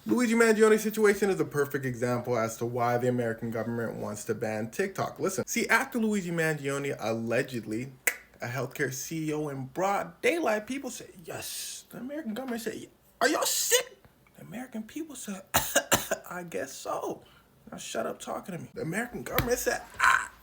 Luigi Mangione situation is a perfect example as to why the American government wants to ban TikTok. Listen, see, after Luigi Mangione allegedly, a healthcare CEO in broad daylight, people say, yes, the American government said, are y'all sick? The American people said, I guess so. Now shut up talking to me. The American government said,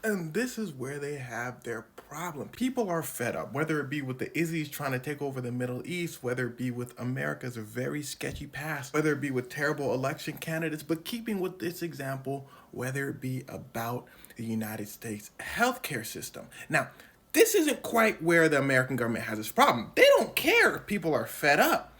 and this is where they have their problem. People are fed up, whether it be with the Izzies trying to take over the Middle East, whether it be with America's very sketchy past, whether it be with terrible election candidates, but keeping with this example, whether it be about the United States healthcare system. Now, this isn't quite where the American government has its problem. They don't care if people are fed up.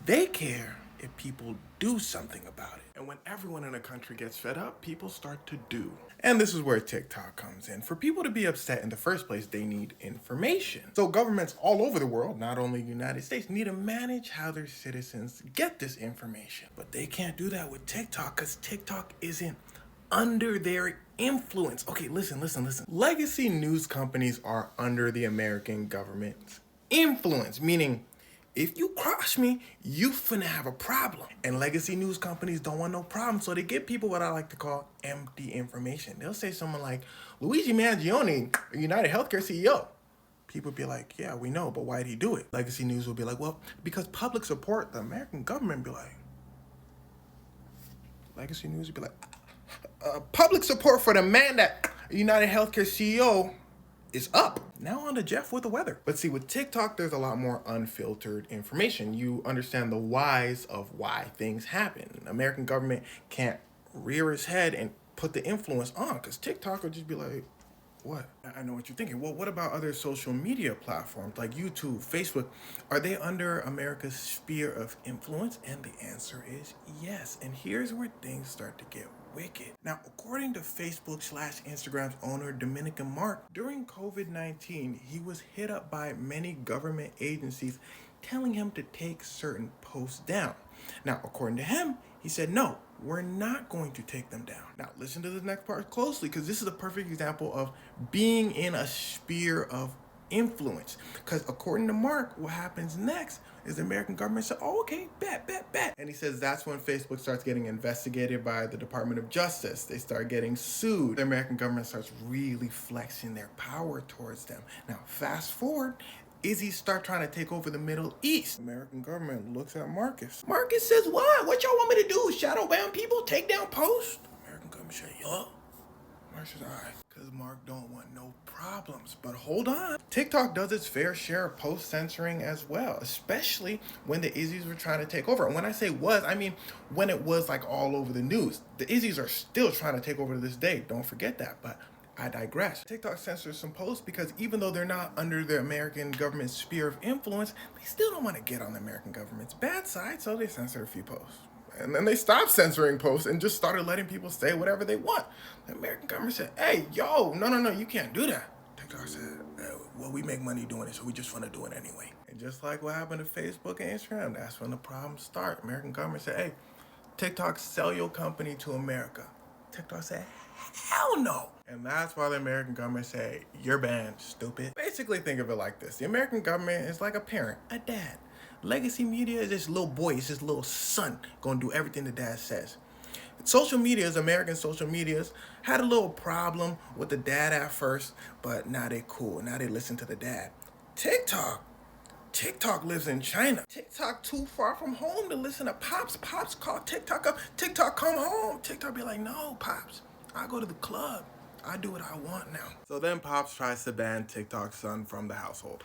They care if people do something about it. And when everyone in a country gets fed up, people start to do. And this is where TikTok comes in. For people to be upset in the first place, they need information. So governments all over the world, not only the United States, need to manage how their citizens get this information. But they can't do that with TikTok because TikTok isn't under their influence. Okay, listen. Legacy news companies are under the American government's influence, meaning if you cross me, you finna have a problem. And legacy news companies don't want no problem, so they give people what I like to call empty information. They'll say someone like, Luigi Mangione, United Healthcare CEO. People be like, yeah, we know, but why'd he do it? Legacy news will be like, well, because public support, the American government be like, legacy news would be like, public support for the man that United Healthcare CEO is up. Now on to Jeff with the weather. But see, with TikTok, there's a lot more unfiltered information. You understand the whys of why things happen. The American government can't rear its head and put the influence on, because TikTok would just be like, what? I know what you're thinking. Well, what about other social media platforms like YouTube, Facebook? Are they under America's sphere of influence? And the answer is yes. And here's where things start to get wicked. Now, according to Facebook/Instagram's owner, Dominican Mark, during COVID-19, he was hit up by many government agencies telling him to take certain posts down. Now, according to him, he said, no, we're not going to take them down. Now, listen to the next part closely, because this is a perfect example of being in a sphere of influence. Because according to Mark, what happens next is the American government said, oh, okay, bet. And he says that's when Facebook starts getting investigated by the Department of Justice. They start getting sued. The American government starts really flexing their power towards them. Now, fast forward, Izzy start trying to take over the Middle East. American government looks at Marcus. Marcus says, what? What y'all want me to do? Shadow ban people? Take down posts? American government says, yeah. Mark says, all right. Because Mark don't want no problems. But hold on. TikTok does its fair share of post censoring as well, especially when the Izzies were trying to take over. And when I say was, I mean when it was like all over the news. The Izzies are still trying to take over to this day. Don't forget that. But I digress. TikTok censors some posts because even though they're not under the American government's sphere of influence, they still don't want to get on the American government's bad side, so they censor a few posts. And then they stopped censoring posts and just started letting people say whatever they want. The American government said, hey, yo, no, you can't do that. TikTok said, well, we make money doing it, so we just want to do it anyway. And just like what happened to Facebook and Instagram, that's when the problems start. American government said, hey, TikTok, sell your company to America. TikTok said, hell no. And that's why the American government say, you're banned, stupid. Basically, think of it like this. The American government is like a parent, a dad. Legacy media is this little boy, it's this little son gonna do everything the dad says. Social medias, American social medias, had a little problem with the dad at first, but now they cool. Now they listen to the dad. TikTok lives in China. TikTok too far from home to listen to Pops. Pops call TikTok up. TikTok come home. TikTok be like, no, Pops, I go to the club. I do what I want now. So then Pops tries to ban TikTok's son from the household.